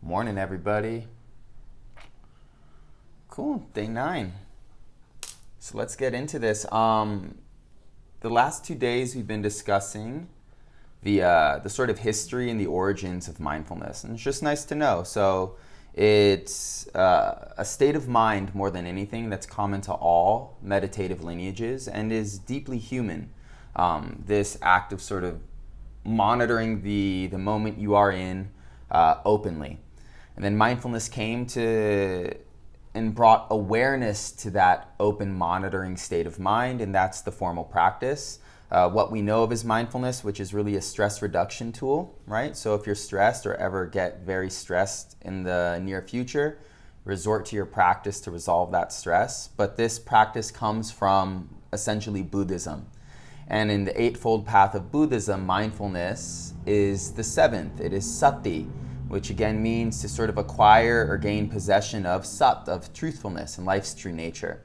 Morning, everybody. Cool, day 9. So let's get into this. The last 2 days we've been discussing the sort of history and the origins of mindfulness, and it's just nice to know. So it's a state of mind more than anything that's common to all meditative lineages and is deeply human. This act of sort of monitoring the moment you are in openly. And then mindfulness came to and brought awareness to that open monitoring state of mind, and that's the formal practice. What we know of as mindfulness, which is really a stress reduction tool, right? So if you're stressed or ever get very stressed in the near future, resort to your practice to resolve that stress. But this practice comes from essentially Buddhism. And in the Eightfold Path of Buddhism, mindfulness is the 7th. It is sati, which again means to sort of acquire or gain possession of sat, of truthfulness and life's true nature.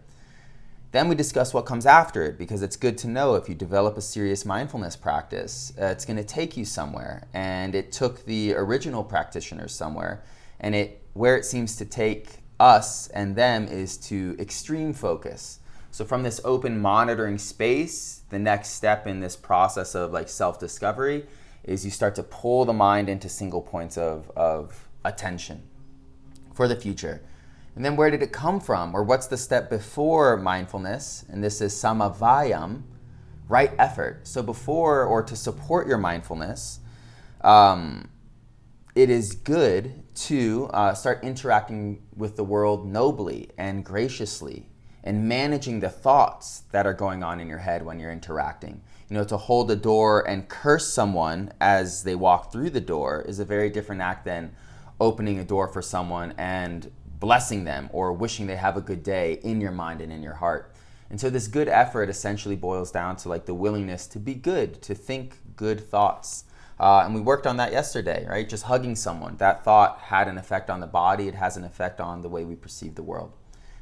Then we discuss what comes after it, because it's good to know if you develop a serious mindfulness practice, it's going to take you somewhere. And it took the original practitioners somewhere. And where it seems to take us and them is to extreme focus. So from this open monitoring space, the next step in this process of like self-discovery is you start to pull the mind into single points of attention for the future. And then where did it come from? Or what's the step before mindfulness? And this is samavayam, right effort. So before or to support your mindfulness, it is good to start interacting with the world nobly and graciously, and managing the thoughts that are going on in your head when you're interacting. You know, to hold a door and curse someone as they walk through the door is a very different act than opening a door for someone and blessing them or wishing they have a good day in your mind and in your heart. And so this good effort essentially boils down to like the willingness to be good, to think good thoughts. And we worked on that yesterday, right? Just hugging someone. That thought had an effect on the body. It has an effect on the way we perceive the world.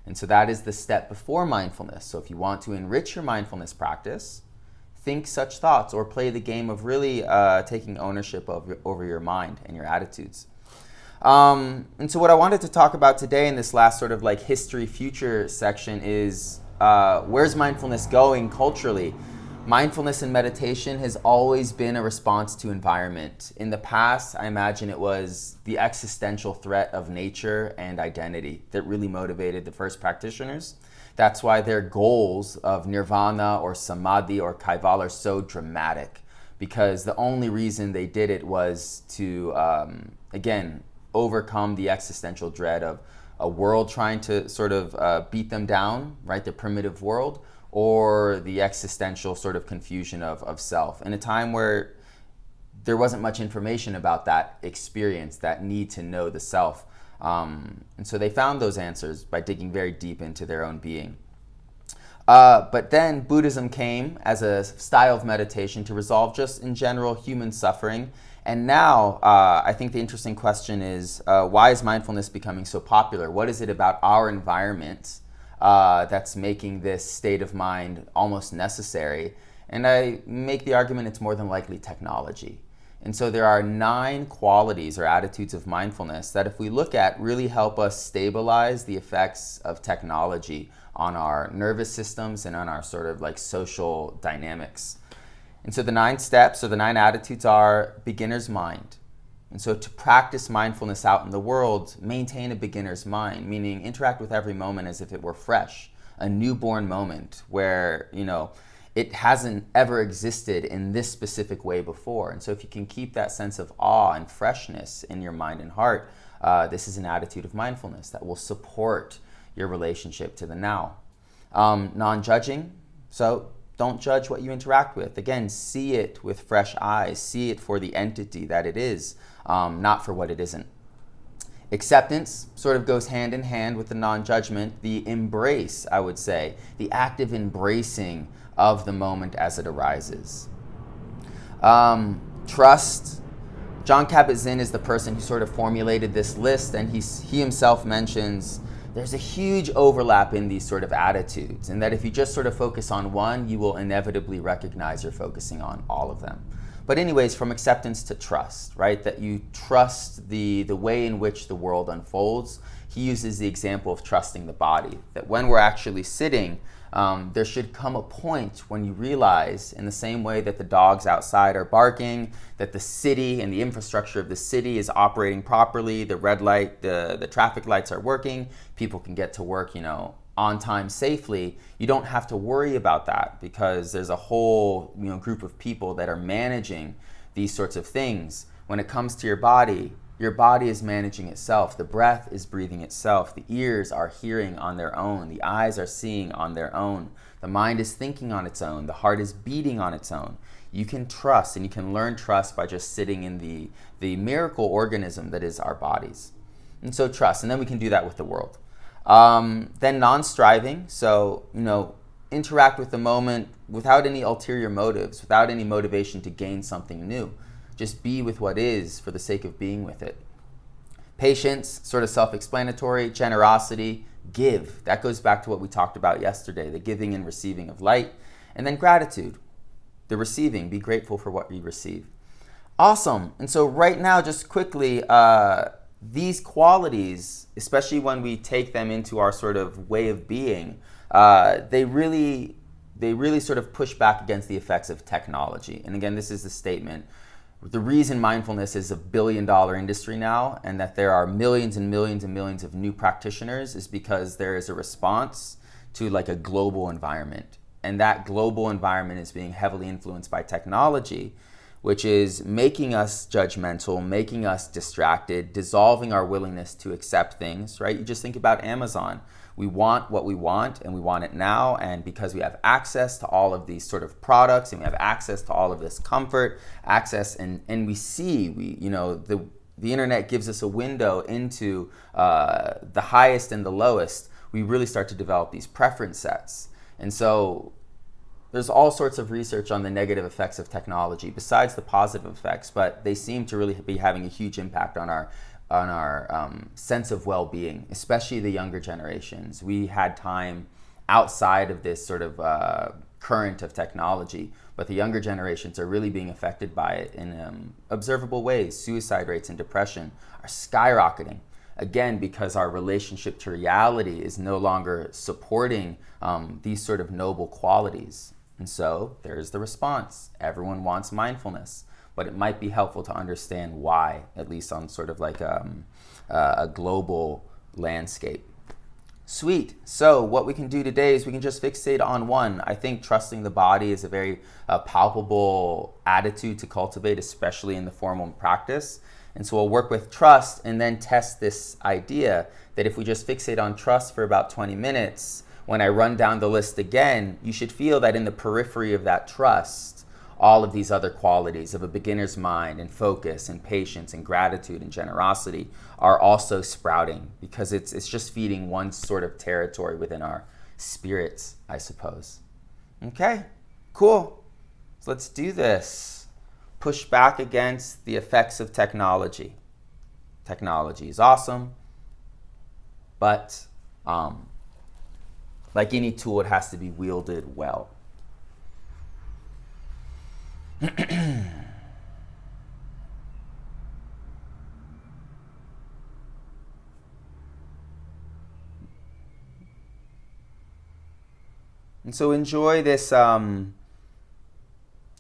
And so that is the step before mindfulness. So if you want to enrich your mindfulness practice, think such thoughts or play the game of really taking ownership over your mind and your attitudes. And so what I wanted to talk about today in this last sort of like history future section is where's mindfulness going culturally? Mindfulness and meditation has always been a response to environment. In the past, I imagine it was the existential threat of nature and identity that really motivated the first practitioners. That's why their goals of nirvana or samadhi or kaival are so dramatic, because the only reason they did it was to, again, overcome the existential dread of a world trying to sort of beat them down, right? The primitive world, or the existential sort of confusion of self. In a time where there wasn't much information about that experience, that need to know the self. And so they found those answers by digging very deep into their own being. But then Buddhism came as a style of meditation to resolve just in general human suffering. And now I think the interesting question is, why is mindfulness becoming so popular? What is it about our environment that's making this state of mind almost necessary? And I make the argument it's more than likely technology. And so there are 9 qualities or attitudes of mindfulness that if we look at really help us stabilize the effects of technology on our nervous systems and on our sort of like social dynamics. And so the 9 steps or the 9 attitudes are beginner's mind. And so to practice mindfulness out in the world, maintain a beginner's mind, meaning interact with every moment as if it were fresh, a newborn moment where, you know, it hasn't ever existed in this specific way before. And so if you can keep that sense of awe and freshness in your mind and heart, this is an attitude of mindfulness that will support your relationship to the now. Non-judging, so don't judge what you interact with. Again, see it with fresh eyes. See it for the entity that it is, not for what it isn't. Acceptance sort of goes hand in hand with the non-judgment. The embrace, I would say, the active embracing of the moment as it arises. Trust. Jon Kabat-Zinn is the person who sort of formulated this list, and he himself mentions there's a huge overlap in these sort of attitudes, and that if you just sort of focus on one, you will inevitably recognize you're focusing on all of them. But anyways, from acceptance to trust, right? That you trust the way in which the world unfolds. He uses the example of trusting the body, that when we're actually sitting, there should come a point when you realize, in the same way that the dogs outside are barking, that the city and the infrastructure of the city is operating properly, the red light, the traffic lights are working, people can get to work, on time safely. You don't have to worry about that because there's a whole group of people that are managing these sorts of things. When it comes to your body is managing itself. The breath is breathing itself. The ears are hearing on their own. The eyes are seeing on their own. The mind is thinking on its own. The heart is beating on its own. You can trust, and you can learn trust by just sitting in the miracle organism that is our bodies. And so trust, and then we can do that with the world. Then non-striving, so interact with the moment without any ulterior motives, without any motivation to gain something new. Just be with what is for the sake of being with it. Patience, sort of self-explanatory. Generosity, give. That goes back to what we talked about yesterday, the giving and receiving of light. And then gratitude, the receiving. Be grateful for what you receive. Awesome. And so right now, just quickly, these qualities, especially when we take them into our sort of way of being, they really sort of push back against the effects of technology. And again, this is the statement. The reason mindfulness is a billion-dollar industry now, and that there are millions and millions and millions of new practitioners, is because there is a response to like a global environment. And that global environment is being heavily influenced by technology, which is making us judgmental, making us distracted, dissolving our willingness to accept things, right? You just think about Amazon. We want what we want, and we want it now, and because we have access to all of these sort of products, and we have access to all of this comfort, and we see, the internet gives us a window into the highest and the lowest. We really start to develop these preference sets. And so there's all sorts of research on the negative effects of technology besides the positive effects, but they seem to really be having a huge impact on our sense of well-being, especially the younger generations. We had time outside of this sort of current of technology, but the younger generations are really being affected by it in observable ways. Suicide rates and depression are skyrocketing. Again, because our relationship to reality is no longer supporting these sort of noble qualities. And so there's the response. Everyone wants mindfulness, but it might be helpful to understand why, at least on sort of like a global landscape. Sweet. So what we can do today is we can just fixate on one. I think trusting the body is a very palpable attitude to cultivate, especially in the formal practice. And so we'll work with trust and then test this idea that if we just fixate on trust for about 20 minutes, when I run down the list again, you should feel that in the periphery of that trust, all of these other qualities of a beginner's mind and focus and patience and gratitude and generosity are also sprouting, because it's just feeding one sort of territory within our spirits, I suppose. Okay, cool. So let's do this. Push back against the effects of technology. Technology is awesome, but like any tool, it has to be wielded well. And so enjoy this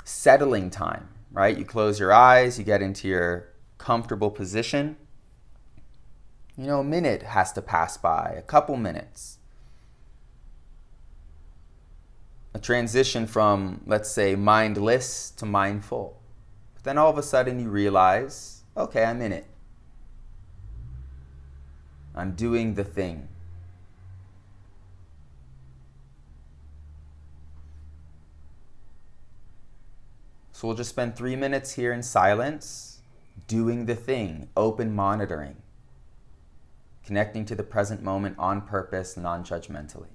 settling time, right? You close your eyes, you get into your comfortable position. A minute has to pass by, a couple minutes. A transition from, let's say, mindless to mindful. But then all of a sudden you realize, okay, I'm in it. I'm doing the thing. So we'll just spend 3 minutes here in silence, doing the thing, open monitoring, connecting to the present moment on purpose, non-judgmentally.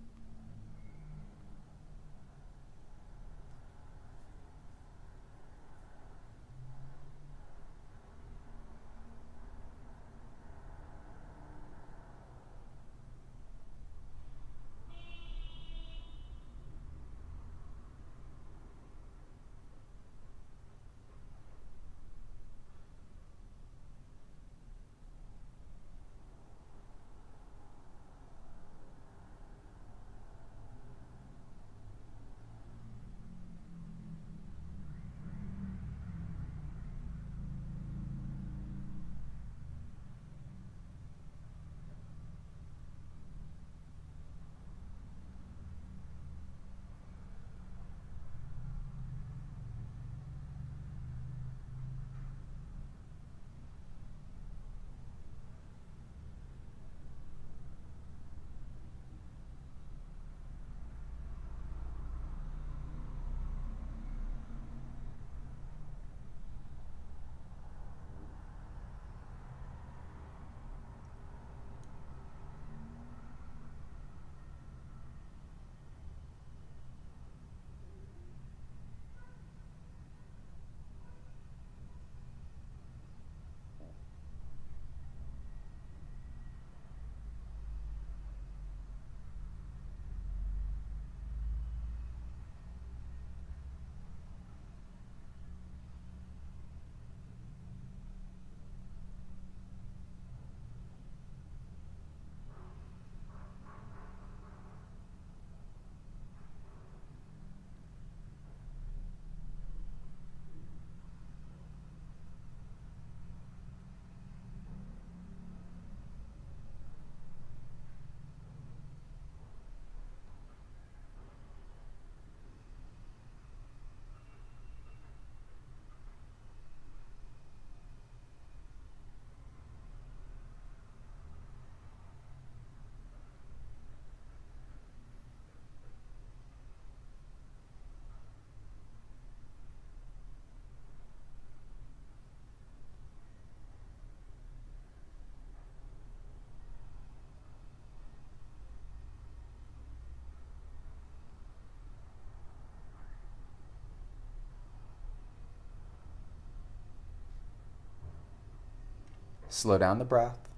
Slow down the breath.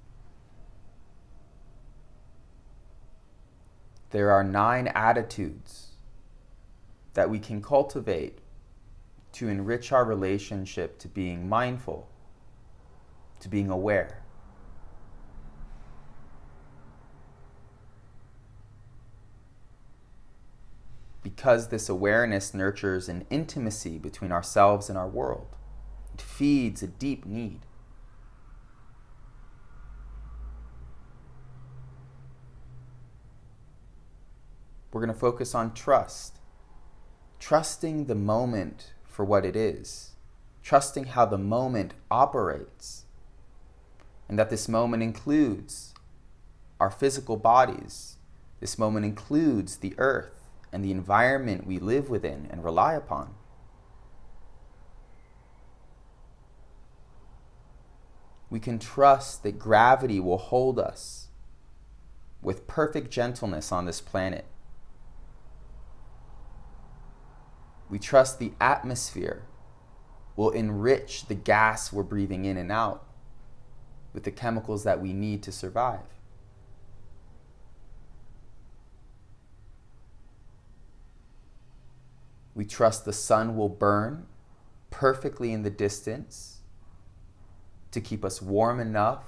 There are 9 attitudes that we can cultivate to enrich our relationship to being mindful, to being aware. Because this awareness nurtures an intimacy between ourselves and our world. It feeds a deep need. We're going to focus on trust. Trusting the moment for what it is. Trusting how the moment operates. And that this moment includes our physical bodies. This moment includes the earth and the environment we live within and rely upon. We can trust that gravity will hold us with perfect gentleness on this planet. We trust the atmosphere will enrich the gas we're breathing in and out with the chemicals that we need to survive. We trust the sun will burn perfectly in the distance to keep us warm enough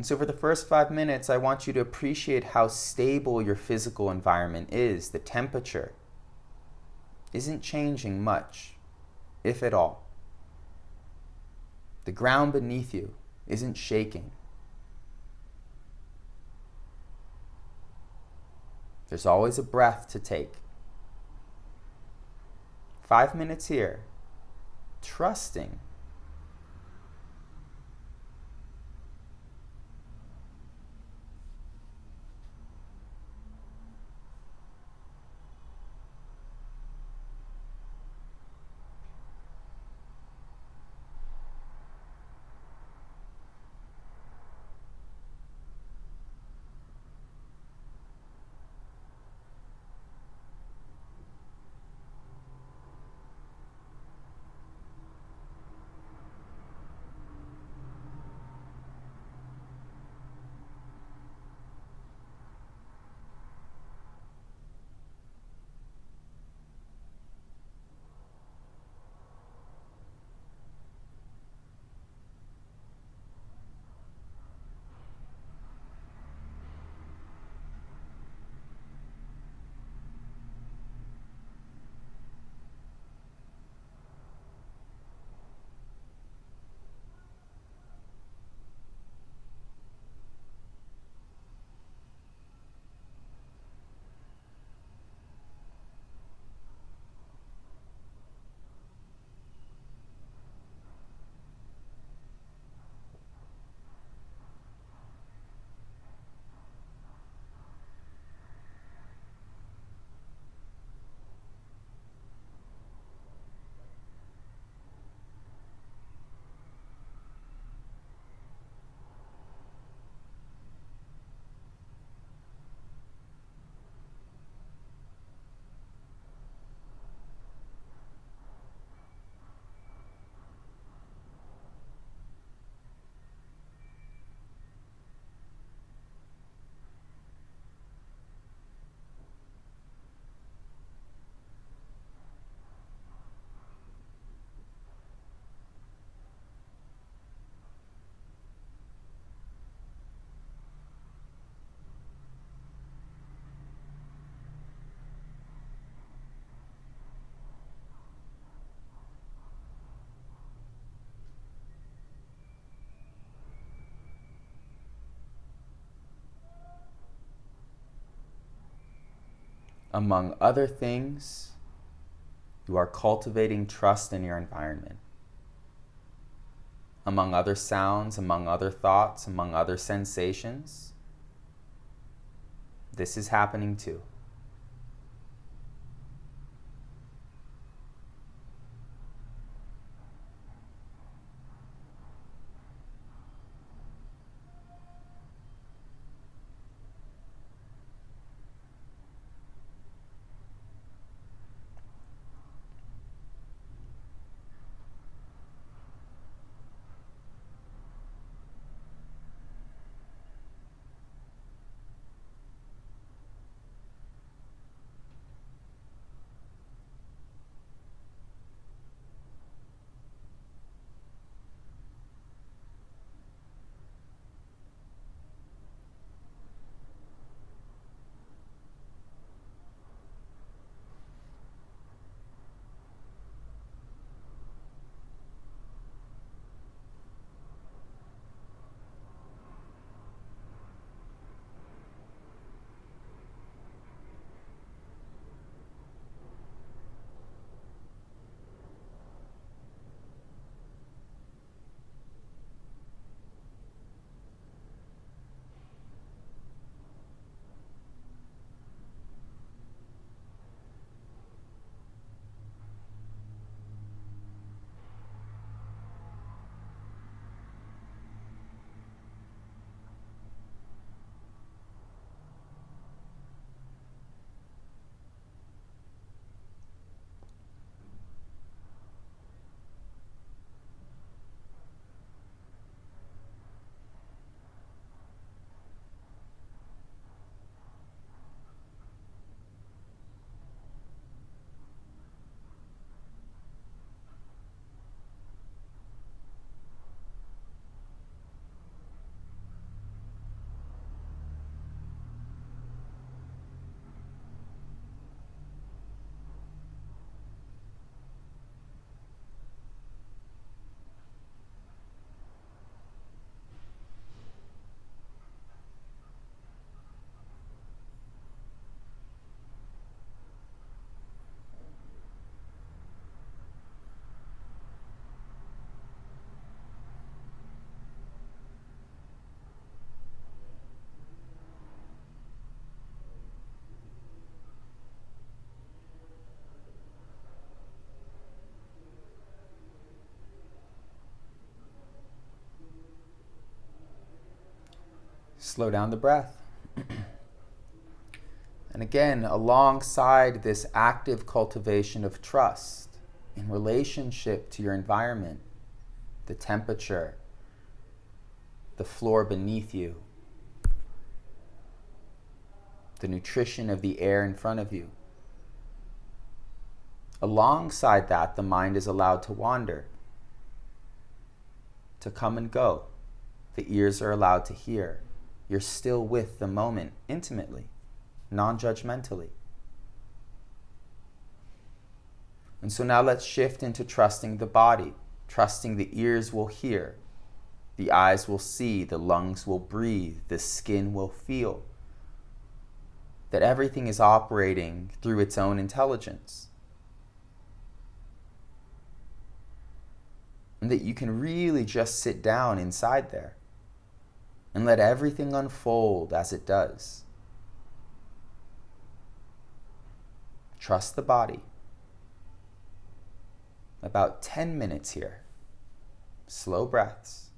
And so for the first 5 minutes, I want you to appreciate how stable your physical environment is. The temperature isn't changing much, if at all. The ground beneath you isn't shaking. There's always a breath to take. 5 minutes here, trusting. Among other things, you are cultivating trust in your environment. Among other sounds, among other thoughts, among other sensations, this is happening too. Slow down the breath. And again, alongside this active cultivation of trust in relationship to your environment, the temperature, the floor beneath you, the nutrition of the air in front of you. Alongside that, the mind is allowed to wander, to come and go. The ears are allowed to hear. You're still with the moment intimately, non-judgmentally. And so now let's shift into trusting the body, trusting the ears will hear, the eyes will see, the lungs will breathe, the skin will feel, that everything is operating through its own intelligence. And that you can really just sit down inside there and let everything unfold as it does. Trust the body. About 10 minutes here. Slow breaths.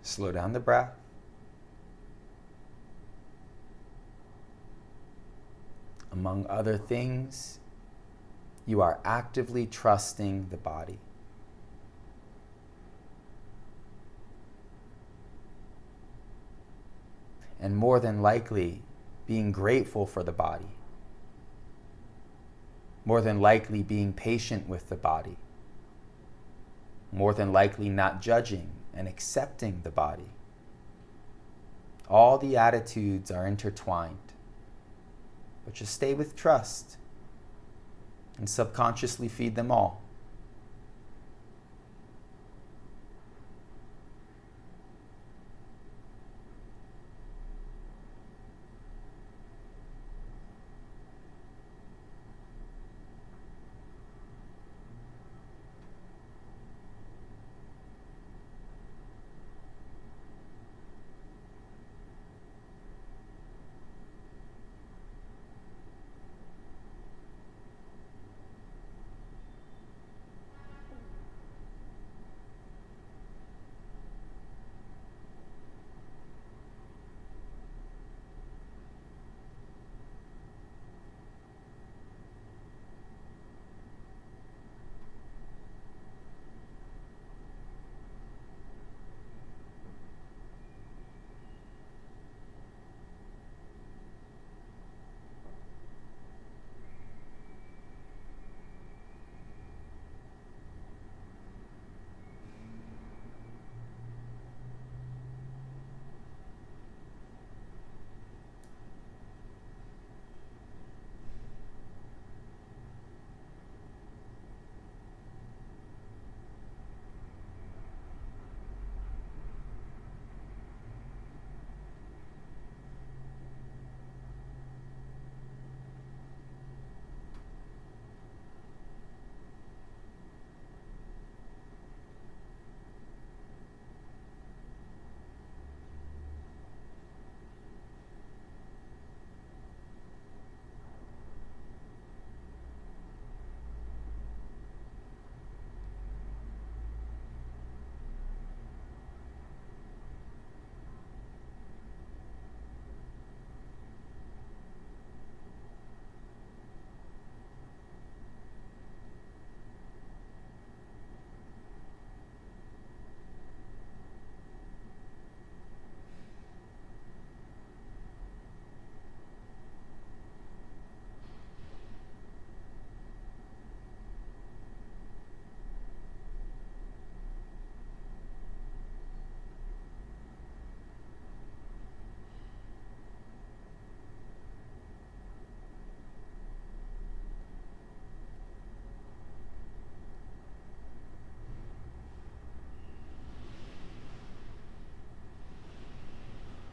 Slow down the breath. Among other things, you are actively trusting the body. And more than likely, being grateful for the body. More than likely, being patient with the body. More than likely, not judging and accepting the body. All the attitudes are intertwined. But just stay with trust and subconsciously feed them all.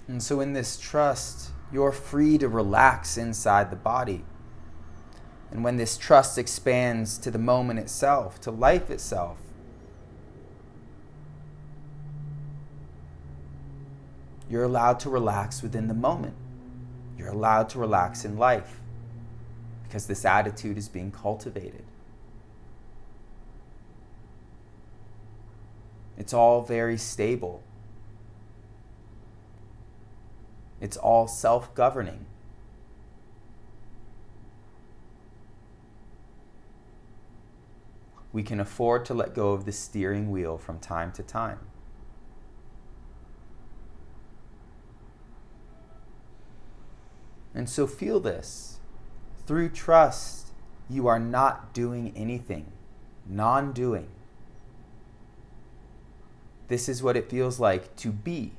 And so in this trust, you're free to relax inside the body. And when this trust expands to the moment itself, to life itself, you're allowed to relax within the moment. You're allowed to relax in life because this attitude is being cultivated. It's all very stable. It's all self-governing. We can afford to let go of the steering wheel from time to time. And so feel this. Through trust, you are not doing anything. Non-doing. This is what it feels like to be.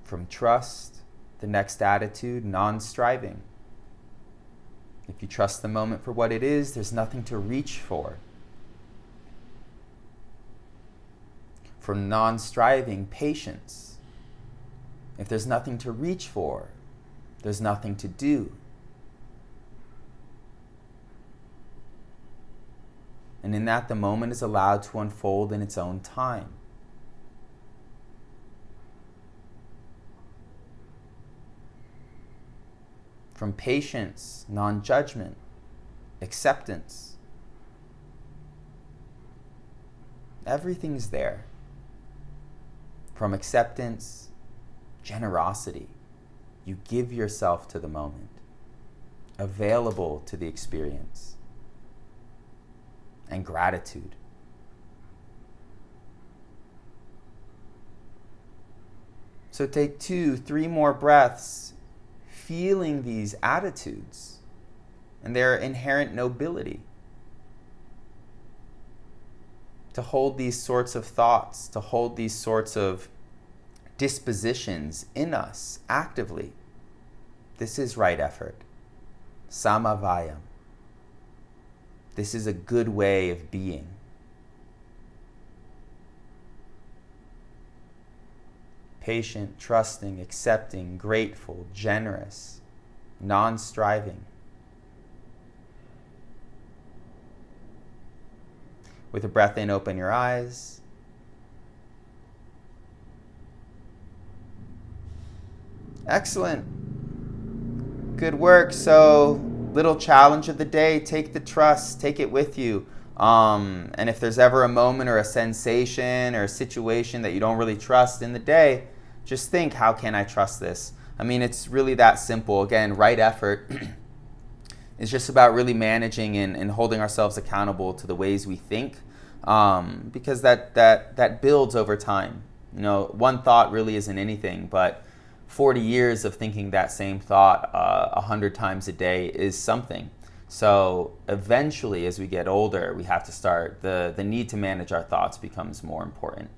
From trust, the next attitude, non-striving. If you trust the moment for what it is, there's nothing to reach for. From non-striving, patience. If there's nothing to reach for, there's nothing to do. And in that, the moment is allowed to unfold in its own time. From patience, non-judgment, acceptance. Everything's there. From acceptance, generosity. You give yourself to the moment, available to the experience. And gratitude. So take 2, 3 more breaths, feeling these attitudes and their inherent nobility. To hold these sorts of thoughts, to hold these sorts of dispositions in us actively. This is right effort. Samavayam. This is a good way of being. Patient, trusting, accepting, grateful, generous, non-striving. With a breath in, open your eyes. Excellent. Good work. So, little challenge of the day, take the trust, take it with you. And if there's ever a moment or a sensation or a situation that you don't really trust in the day, just think, how can I trust this? I mean, it's really that simple. Again, right effort is just about really managing and holding ourselves accountable to the ways we think, because that builds over time. You know, one thought really isn't anything, but 40 years of thinking that same thought 100 times a day is something. So eventually, as we get older, we have to start, the need to manage our thoughts becomes more important.